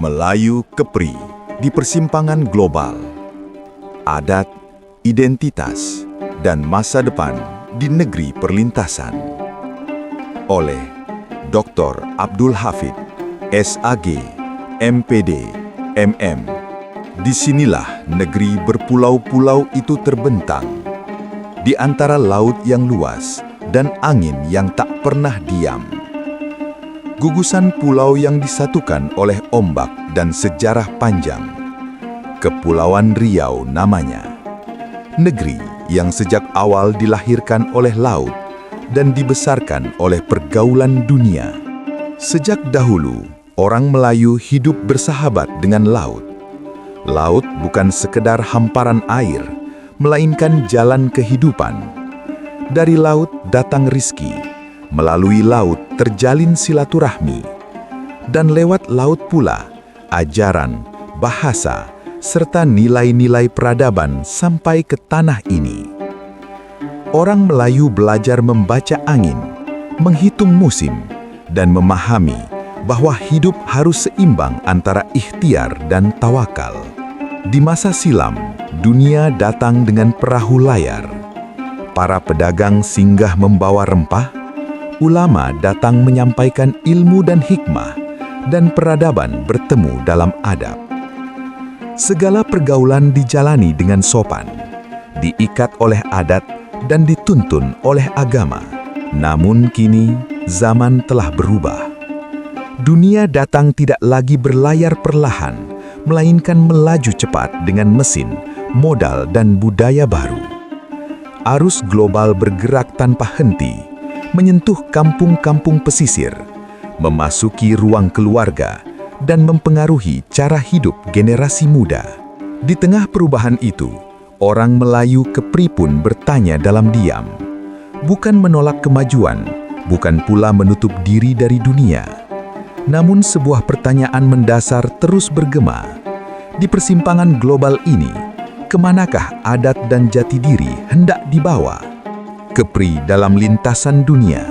Melayu Kepri di persimpangan global. Adat, identitas, dan masa depan di negeri perlintasan. Oleh Dr. Abdul Hafid, SAG, MPD, MM. Disinilah negeri berpulau-pulau itu terbentang. Di antara laut yang luas dan angin yang tak pernah diam. Gugusan pulau yang disatukan oleh ombak dan sejarah panjang. Kepulauan Riau namanya. Negeri yang sejak awal dilahirkan oleh laut dan dibesarkan oleh pergaulan dunia. Sejak dahulu, orang Melayu hidup bersahabat dengan laut. Laut bukan sekedar hamparan air, melainkan jalan kehidupan. Dari laut datang rizki, melalui laut terjalin silaturahmi, dan lewat laut pula ajaran, bahasa, serta nilai-nilai peradaban sampai ke tanah ini. Orang Melayu belajar membaca angin, menghitung musim, dan memahami bahwa hidup harus seimbang antara ikhtiar dan tawakal. Di masa silam, dunia datang dengan perahu layar. Para pedagang singgah membawa rempah, ulama datang menyampaikan ilmu dan hikmah, dan peradaban bertemu dalam adab. Segala pergaulan dijalani dengan sopan, diikat oleh adat dan dituntun oleh agama. Namun kini, zaman telah berubah. Dunia datang tidak lagi berlayar perlahan, melainkan melaju cepat dengan mesin, modal, dan budaya baru. Arus global bergerak tanpa henti, menyentuh kampung-kampung pesisir, memasuki ruang keluarga, dan mempengaruhi cara hidup generasi muda. Di tengah perubahan itu, orang Melayu Kepri pun bertanya dalam diam. Bukan menolak kemajuan, bukan pula menutup diri dari dunia. Namun sebuah pertanyaan mendasar terus bergema. Di persimpangan global ini, kemanakah adat dan jati diri hendak dibawa? Kepri dalam lintasan dunia.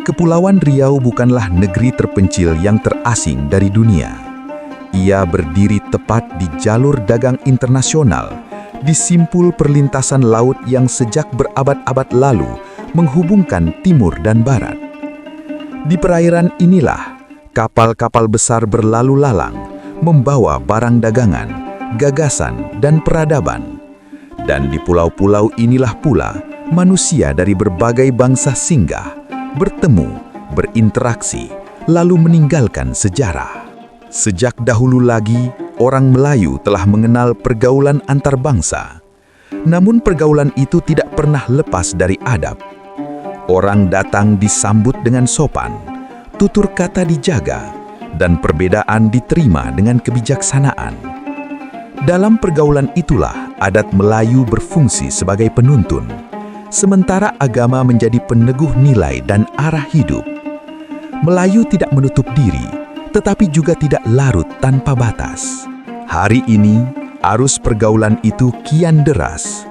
Kepulauan Riau bukanlah negeri terpencil yang terasing dari dunia. Ia berdiri tepat di jalur dagang internasional, di simpul perlintasan laut yang sejak berabad-abad lalu menghubungkan timur dan barat. Di perairan inilah, kapal-kapal besar berlalu lalang, membawa barang dagangan, gagasan, dan peradaban. Dan di pulau-pulau inilah pula, manusia dari berbagai bangsa singgah, bertemu, berinteraksi, lalu meninggalkan sejarah. Sejak dahulu lagi, orang Melayu telah mengenal pergaulan antar bangsa. Namun pergaulan itu tidak pernah lepas dari adab. Orang datang disambut dengan sopan, tutur kata dijaga, dan perbedaan diterima dengan kebijaksanaan. Dalam pergaulan itulah adat Melayu berfungsi sebagai penuntun, sementara agama menjadi peneguh nilai dan arah hidup. Melayu tidak menutup diri, tetapi juga tidak larut tanpa batas. Hari ini, arus pergaulan itu kian deras.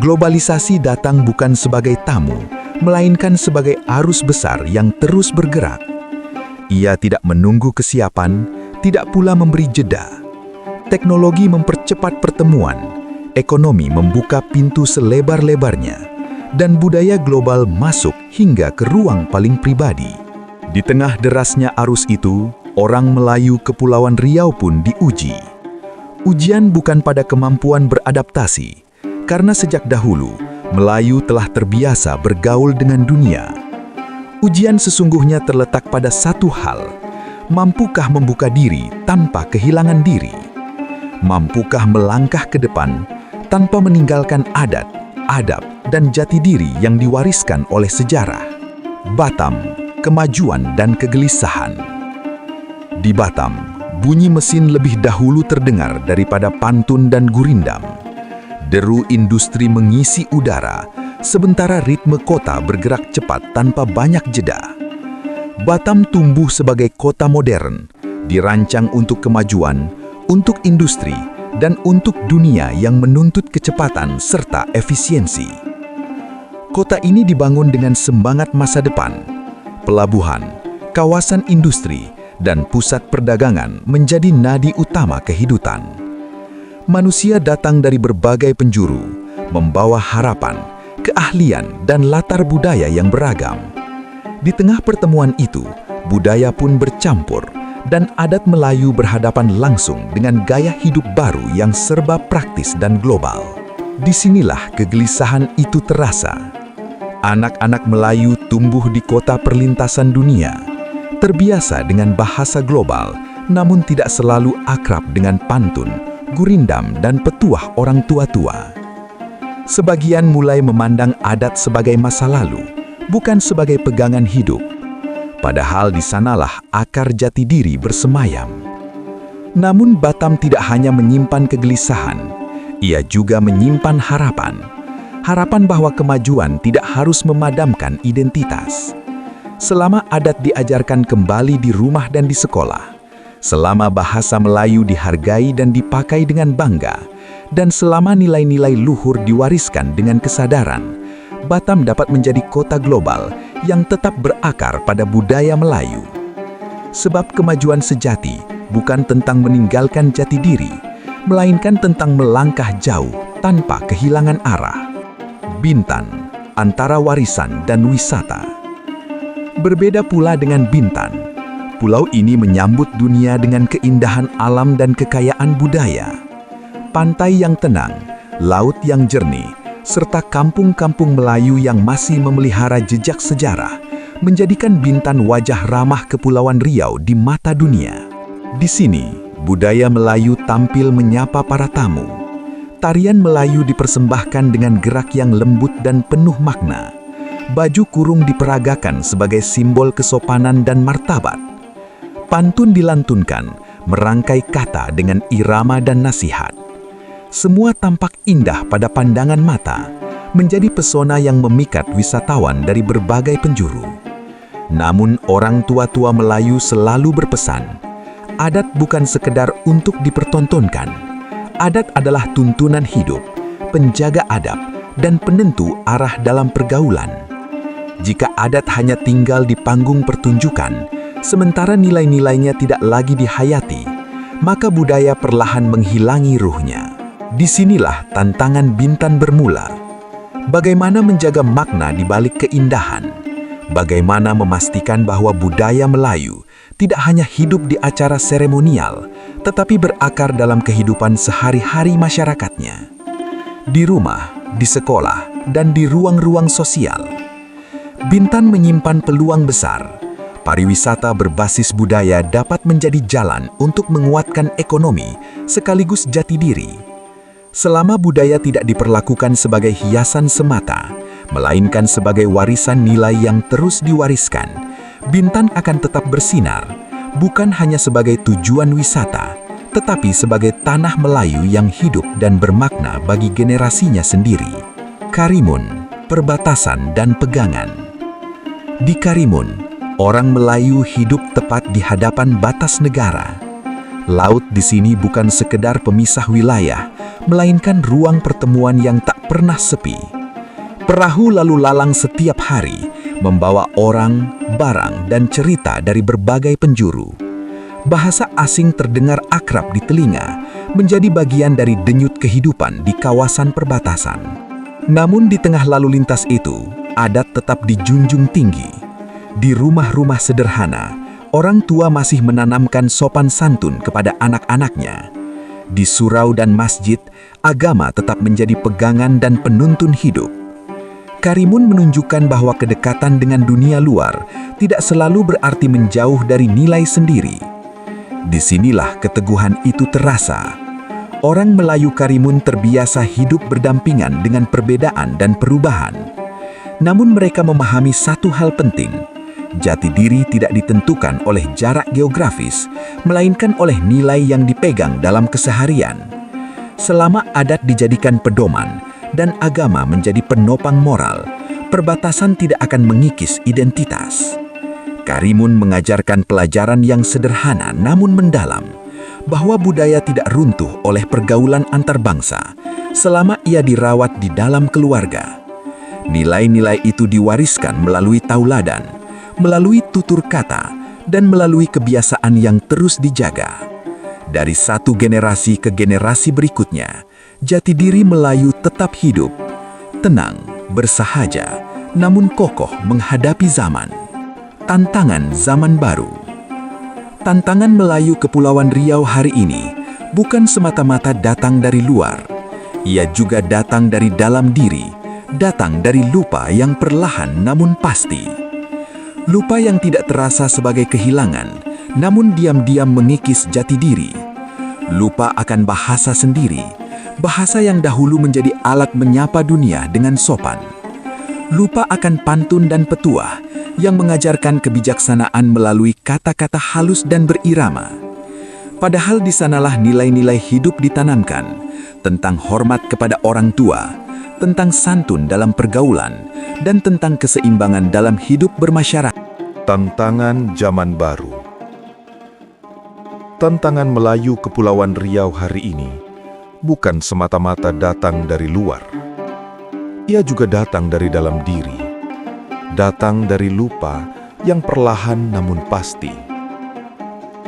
Globalisasi datang bukan sebagai tamu, melainkan sebagai arus besar yang terus bergerak. Ia tidak menunggu kesiapan, tidak pula memberi jeda. Teknologi mempercepat pertemuan, ekonomi membuka pintu selebar-lebarnya, dan budaya global masuk hingga ke ruang paling pribadi. Di tengah derasnya arus itu, orang Melayu Kepulauan Riau pun diuji. Ujian bukan pada kemampuan beradaptasi, karena sejak dahulu, Melayu telah terbiasa bergaul dengan dunia. Ujian sesungguhnya terletak pada satu hal, mampukah membuka diri tanpa kehilangan diri? Mampukah melangkah ke depan tanpa meninggalkan adat, adab, dan jati diri yang diwariskan oleh sejarah? Batam, kemajuan dan kegelisahan. Di Batam, bunyi mesin lebih dahulu terdengar daripada pantun dan gurindam. Deru industri mengisi udara, sementara ritme kota bergerak cepat tanpa banyak jeda. Batam tumbuh sebagai kota modern, dirancang untuk kemajuan, untuk industri, dan untuk dunia yang menuntut kecepatan serta efisiensi. Kota ini dibangun dengan semangat masa depan. Pelabuhan, kawasan industri, dan pusat perdagangan menjadi nadi utama kehidupan. Manusia datang dari berbagai penjuru, membawa harapan, keahlian, dan latar budaya yang beragam. Di tengah pertemuan itu, budaya pun bercampur, dan adat Melayu berhadapan langsung dengan gaya hidup baru yang serba praktis dan global. Disinilah kegelisahan itu terasa. Anak-anak Melayu tumbuh di kota perlintasan dunia, terbiasa dengan bahasa global, namun tidak selalu akrab dengan pantun, gurindam, dan petuah orang tua-tua. Sebagian mulai memandang adat sebagai masa lalu, bukan sebagai pegangan hidup. Padahal di sanalah akar jati diri bersemayam. Namun Batam tidak hanya menyimpan kegelisahan, ia juga menyimpan harapan. Harapan bahwa kemajuan tidak harus memadamkan identitas. Selama adat diajarkan kembali di rumah dan di sekolah, selama bahasa Melayu dihargai dan dipakai dengan bangga, dan selama nilai-nilai luhur diwariskan dengan kesadaran, Batam dapat menjadi kota global yang tetap berakar pada budaya Melayu. Sebab kemajuan sejati bukan tentang meninggalkan jati diri, melainkan tentang melangkah jauh tanpa kehilangan arah. Bintan, antara warisan dan wisata. Berbeda pula dengan Bintan. Pulau ini menyambut dunia dengan keindahan alam dan kekayaan budaya. Pantai yang tenang, laut yang jernih, serta kampung-kampung Melayu yang masih memelihara jejak sejarah, menjadikan Bintan wajah ramah Kepulauan Riau di mata dunia. Di sini, budaya Melayu tampil menyapa para tamu. Tarian Melayu dipersembahkan dengan gerak yang lembut dan penuh makna. Baju kurung diperagakan sebagai simbol kesopanan dan martabat. Pantun dilantunkan, merangkai kata dengan irama dan nasihat. Semua tampak indah pada pandangan mata, menjadi pesona yang memikat wisatawan dari berbagai penjuru. Namun orang tua-tua Melayu selalu berpesan, adat bukan sekedar untuk dipertontonkan. Adat adalah tuntunan hidup, penjaga adab, dan penentu arah dalam pergaulan. Jika adat hanya tinggal di panggung pertunjukan, sementara nilai-nilainya tidak lagi dihayati, maka budaya perlahan menghilangi ruhnya. Disinilah tantangan Bintan bermula. Bagaimana menjaga makna di balik keindahan? Bagaimana memastikan bahwa budaya Melayu tidak hanya hidup di acara seremonial, tetapi berakar dalam kehidupan sehari-hari masyarakatnya? Di rumah, di sekolah, dan di ruang-ruang sosial. Bintan menyimpan peluang besar. Pariwisata berbasis budaya dapat menjadi jalan untuk menguatkan ekonomi sekaligus jati diri. Selama budaya tidak diperlakukan sebagai hiasan semata, melainkan sebagai warisan nilai yang terus diwariskan, Bintan akan tetap bersinar, bukan hanya sebagai tujuan wisata, tetapi sebagai tanah Melayu yang hidup dan bermakna bagi generasinya sendiri. Karimun, perbatasan dan pegangan. Di Karimun, orang Melayu hidup tepat di hadapan batas negara. Laut di sini bukan sekedar pemisah wilayah, melainkan ruang pertemuan yang tak pernah sepi. Perahu lalu lalang setiap hari, membawa orang, barang, dan cerita dari berbagai penjuru. Bahasa asing terdengar akrab di telinga, menjadi bagian dari denyut kehidupan di kawasan perbatasan. Namun di tengah lalu lintas itu, adat tetap dijunjung tinggi. Di rumah-rumah sederhana, orang tua masih menanamkan sopan santun kepada anak-anaknya. Di surau dan masjid, agama tetap menjadi pegangan dan penuntun hidup. Karimun menunjukkan bahwa kedekatan dengan dunia luar tidak selalu berarti menjauh dari nilai sendiri. Disinilah keteguhan itu terasa. Orang Melayu Karimun terbiasa hidup berdampingan dengan perbedaan dan perubahan. Namun mereka memahami satu hal penting. Jati diri tidak ditentukan oleh jarak geografis, melainkan oleh nilai yang dipegang dalam keseharian. Selama adat dijadikan pedoman dan agama menjadi penopang moral, perbatasan tidak akan mengikis identitas. Karimun mengajarkan pelajaran yang sederhana namun mendalam, bahwa budaya tidak runtuh oleh pergaulan antar bangsa selama ia dirawat di dalam keluarga. Nilai-nilai itu diwariskan melalui tauladan, melalui tutur kata, dan melalui kebiasaan yang terus dijaga. Dari satu generasi ke generasi berikutnya, jati diri Melayu tetap hidup, tenang, bersahaja, namun kokoh menghadapi zaman. Tantangan zaman baru. Tantangan Melayu Kepulauan Riau hari ini bukan semata-mata datang dari luar. Ia juga datang dari dalam diri, datang dari lupa yang perlahan namun pasti. Lupa yang tidak terasa sebagai kehilangan, namun diam-diam mengikis jati diri. Lupa akan bahasa sendiri, bahasa yang dahulu menjadi alat menyapa dunia dengan sopan. Lupa akan pantun dan petuah yang mengajarkan kebijaksanaan melalui kata-kata halus dan berirama. Padahal di sanalah nilai-nilai hidup ditanamkan, tentang hormat kepada orang tua, tentang santun dalam pergaulan, dan tentang keseimbangan dalam hidup bermasyarakat. Tantangan zaman baru. Tantangan Melayu Kepulauan Riau hari ini bukan semata-mata datang dari luar. Ia juga datang dari dalam diri. Datang dari lupa yang perlahan namun pasti.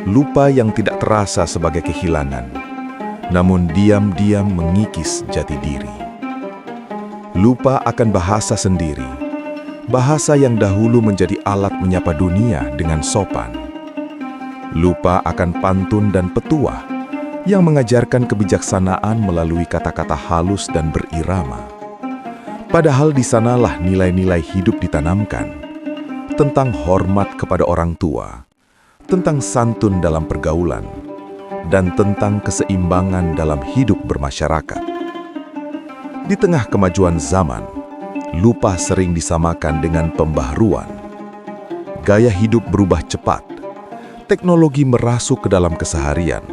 Lupa yang tidak terasa sebagai kehilangan, namun diam-diam mengikis jati diri. Lupa akan bahasa sendiri, bahasa yang dahulu menjadi alat menyapa dunia dengan sopan. Lupa akan pantun dan petuah yang mengajarkan kebijaksanaan melalui kata-kata halus dan berirama. Padahal di sanalah nilai-nilai hidup ditanamkan, tentang hormat kepada orang tua, tentang santun dalam pergaulan, dan tentang keseimbangan dalam hidup bermasyarakat. Di tengah kemajuan zaman, lupa sering disamakan dengan pembaharuan. Gaya hidup berubah cepat, teknologi merasuk ke dalam keseharian,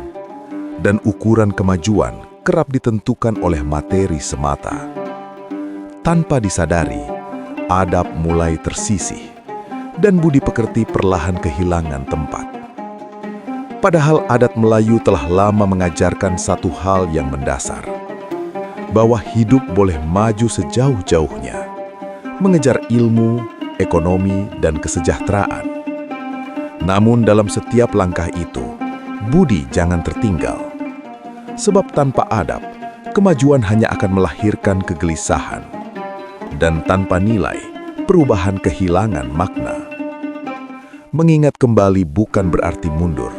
dan ukuran kemajuan kerap ditentukan oleh materi semata. Tanpa disadari, adab mulai tersisih, dan budi pekerti perlahan kehilangan tempat. Padahal adat Melayu telah lama mengajarkan satu hal yang mendasar, bahwa hidup boleh maju sejauh-jauhnya, mengejar ilmu, ekonomi, dan kesejahteraan. Namun dalam setiap langkah itu, budi jangan tertinggal. Sebab tanpa adab, kemajuan hanya akan melahirkan kegelisahan. Dan tanpa nilai, perubahan kehilangan makna. Mengingat kembali bukan berarti mundur.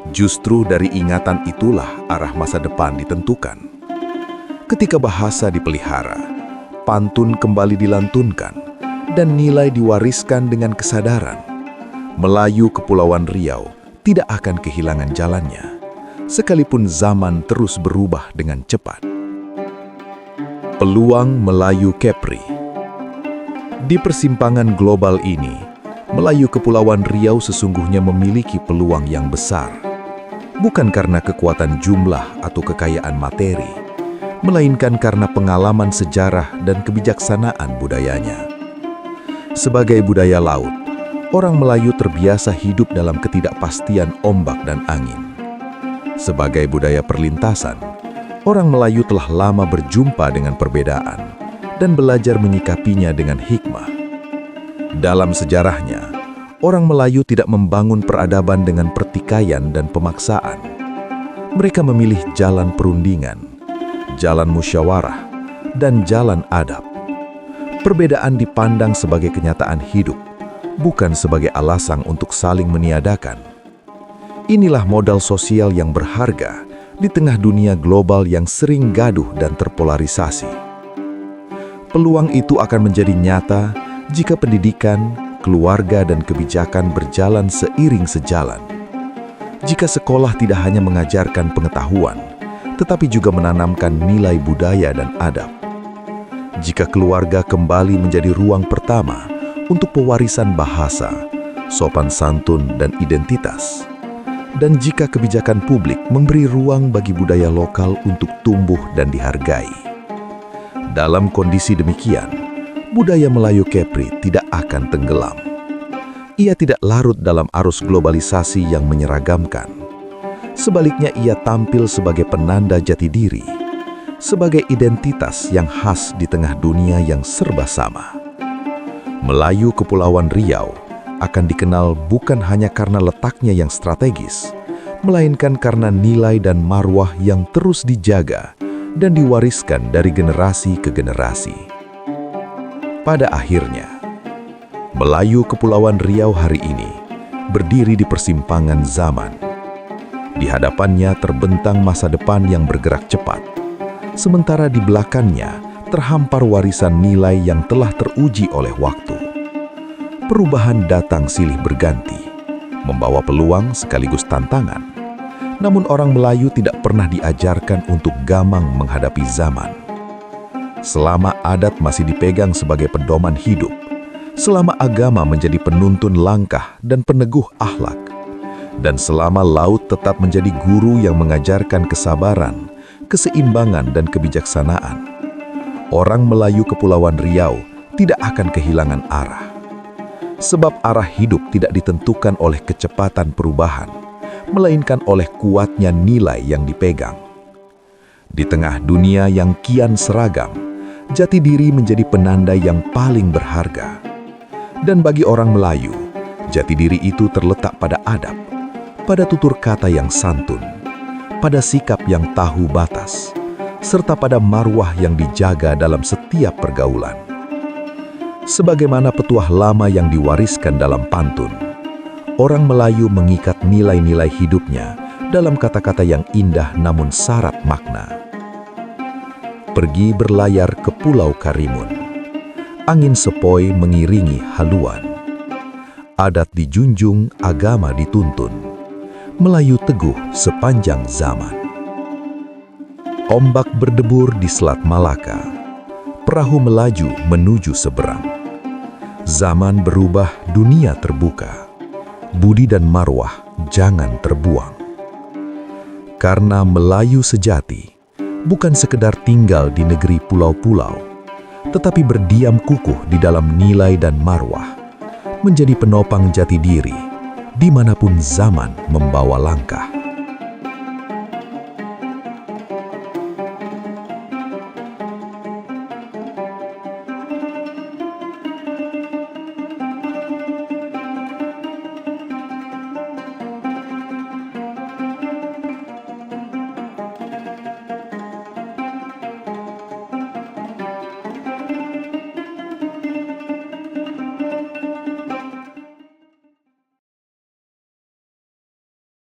Justru dari ingatan itulah arah masa depan ditentukan. Ketika bahasa dipelihara, pantun kembali dilantunkan, dan nilai diwariskan dengan kesadaran, Melayu Kepulauan Riau tidak akan kehilangan jalannya, sekalipun zaman terus berubah dengan cepat. Peluang Melayu Kepri. Di persimpangan global ini, Melayu Kepulauan Riau sesungguhnya memiliki peluang yang besar. Bukan karena kekuatan jumlah atau kekayaan materi, melainkan karena pengalaman sejarah dan kebijaksanaan budayanya. Sebagai budaya laut, orang Melayu terbiasa hidup dalam ketidakpastian ombak dan angin. Sebagai budaya perlintasan, orang Melayu telah lama berjumpa dengan perbedaan dan belajar menyikapinya dengan hikmah. Dalam sejarahnya, orang Melayu tidak membangun peradaban dengan pertikaian dan pemaksaan. Mereka memilih jalan perundingan, jalan musyawarah, dan jalan adab. Perbedaan dipandang sebagai kenyataan hidup, bukan sebagai alasan untuk saling meniadakan. Inilah modal sosial yang berharga di tengah dunia global yang sering gaduh dan terpolarisasi. Peluang itu akan menjadi nyata jika pendidikan, keluarga, dan kebijakan berjalan seiring sejalan. Jika sekolah tidak hanya mengajarkan pengetahuan, tetapi juga menanamkan nilai budaya dan adab. Jika keluarga kembali menjadi ruang pertama untuk pewarisan bahasa, sopan santun, dan identitas. Dan jika kebijakan publik memberi ruang bagi budaya lokal untuk tumbuh dan dihargai. Dalam kondisi demikian, budaya Melayu Kepri tidak akan tenggelam. Ia tidak larut dalam arus globalisasi yang menyeragamkan. Sebaliknya, ia tampil sebagai penanda jati diri, sebagai identitas yang khas di tengah dunia yang serba sama. Melayu Kepulauan Riau akan dikenal bukan hanya karena letaknya yang strategis, melainkan karena nilai dan marwah yang terus dijaga dan diwariskan dari generasi ke generasi. Pada akhirnya, Melayu Kepulauan Riau hari ini berdiri di persimpangan zaman. Di hadapannya terbentang masa depan yang bergerak cepat, sementara di belakangnya terhampar warisan nilai yang telah teruji oleh waktu. Perubahan datang silih berganti, membawa peluang sekaligus tantangan. Namun orang Melayu tidak pernah diajarkan untuk gamang menghadapi zaman. Selama adat masih dipegang sebagai pedoman hidup, selama agama menjadi penuntun langkah dan peneguh akhlak, dan selama laut tetap menjadi guru yang mengajarkan kesabaran, keseimbangan dan kebijaksanaan, orang Melayu Kepulauan Riau tidak akan kehilangan arah. Sebab arah hidup tidak ditentukan oleh kecepatan perubahan, melainkan oleh kuatnya nilai yang dipegang. Di tengah dunia yang kian seragam, jati diri menjadi penanda yang paling berharga. Dan bagi orang Melayu, jati diri itu terletak pada adab, pada tutur kata yang santun, pada sikap yang tahu batas, serta pada marwah yang dijaga dalam setiap pergaulan. Sebagaimana petuah lama yang diwariskan dalam pantun, orang Melayu mengikat nilai-nilai hidupnya dalam kata-kata yang indah namun syarat makna. Pergi berlayar ke Pulau Karimun, angin sepoi mengiringi haluan. Adat dijunjung, agama dituntun, Melayu teguh sepanjang zaman. Ombak berdebur di Selat Malaka, perahu melaju menuju seberang. Zaman berubah, dunia terbuka. Budi dan marwah jangan terbuang. Karena Melayu sejati bukan sekedar tinggal di negeri pulau-pulau, tetapi berdiam kukuh di dalam nilai dan marwah, menjadi penopang jati diri dimanapun zaman membawa langkah.